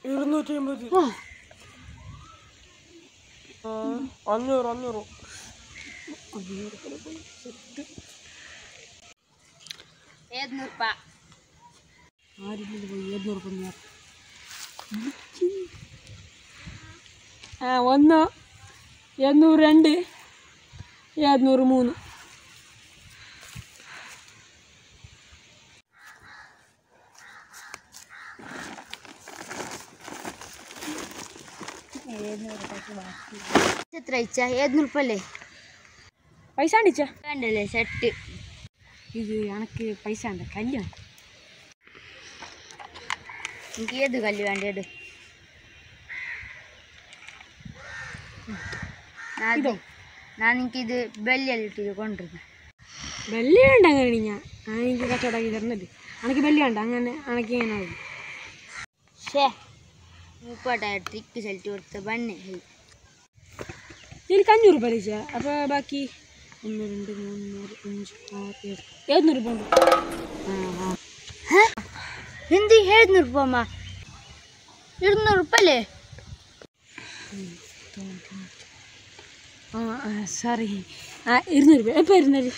250. 500. ഒന്ന് 202 203. എത്ര അയച്ചാ 700 രൂപ പൈസ അടിച്ചാ വേണ്ടല്ലേ സെറ്റ് ഇത് എനക്ക് പൈസ ഉണ്ട് കല്യാണം എനിക്ക് ഏത് കല്ല് വേണ്ടത് ഞാൻ എനിക്കിത് ബെല്ലിട്ടിട്ട് കൊണ്ടുവരുന്നു ബെല്ലി വേണ്ട അങ്ങനെ ഞാൻ എനിക്ക് കച്ചവടമാക്കി തരുന്നില്ല എനിക്ക് ബെല്ലി വേണ്ട അങ്ങനെ എനിക്ക് ഇങ്ങനെ ആകും ഷേ 30,000 ട്രിക്ക് സെൽറ്റ് കൊടുത്ത ബണ്ണേ എനിക്ക് 500 രൂപ പൈസ അപ്പോൾ ബാക്കി 1 2 3 4 5 6 700 രൂപ ഉണ്ട് എന്ത് 700 രൂപ അമ്മ 200 രൂപ അല്ലേ സോറി 200 രൂപ എപ്പോൾ വരുന്നത്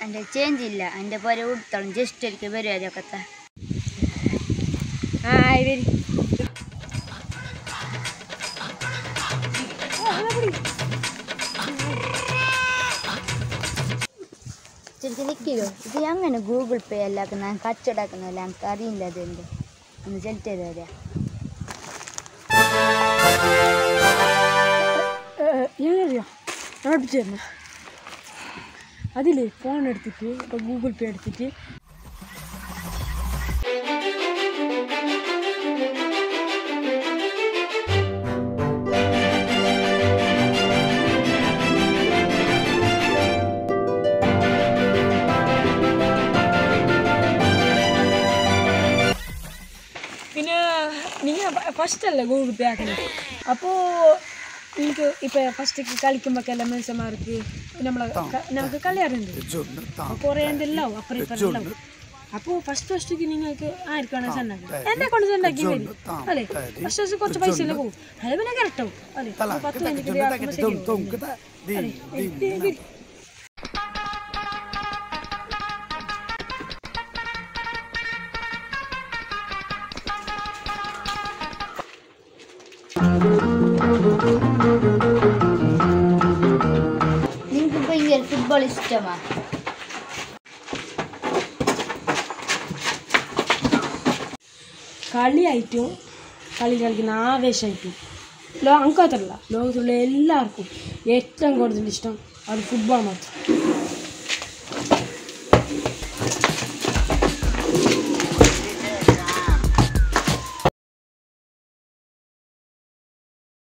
എൻ്റെ ചേഞ്ച് ഇല്ല എൻ്റെ പോലെ കൊടുത്തോളും ജസ്റ്റ് ഒരിക്കൽ വരുവാതൊക്കെ വരി ശരിക്കും നിൽക്കില്ലോ ഇത് അങ്ങനെ ഗൂഗിൾ പേ അല്ലാത്ത ഞാൻ കച്ചവടാക്കുന്നതല്ല എനിക്ക് അറിയില്ല അതെന്ത് ഒന്ന് ചെലുത്ത് തരുവാ ഞാനറിയാം ഞാൻ പഠിപ്പിച്ചു തരുന്ന അതിൽ ഫോൺ എടുത്തിട്ട് ഇപ്പോൾ ഗൂഗിൾ പേ എടുത്തിട്ട് പിന്നെ നിങ്ങൾ ഫസ്റ്റല്ലേ ഗൂഗിൾ പേ ആക്കുന്നത് അപ്പോൾ നിങ്ങൾക്ക് ഇപ്പോൾ ഫസ്റ്റ് കളിക്കുമ്പോഴൊക്കെല്ലാം മനുഷ്യന്മാർക്ക് നമുക്ക് കളി അറിയുന്നുണ്ട് കുറേ എന്തെല്ലാം അപ്പുറം ഇപ്പുറം ഉണ്ടാവും അപ്പോൾ ഫസ്റ്റ് നിങ്ങൾക്ക് ആർക്കാണ് സെൻഡാക്കുക എന്നെ കൊണ്ട് സെൻഡാക്കി വരും അല്ലേ ഫസ്റ്റ് കുറച്ച് പൈസ എല്ലാം പോകും അത് പിന്നെ കറക്റ്റാവും അല്ലേ 10 മിനിറ്റ് നിങ്ങൾക്ക് ഭയങ്കര ഫുട്ബോൾ ഇഷ്ടമാണ് കളിയായിട്ടും കളി കളിക്കുന്ന ആവേശമായിട്ടും നമുക്ക് മാത്രമല്ല ലോകത്തുള്ള എല്ലാവർക്കും ഏറ്റവും കൂടുതൽ ഇഷ്ടം അത് ഫുട്ബോൾ മാത്രം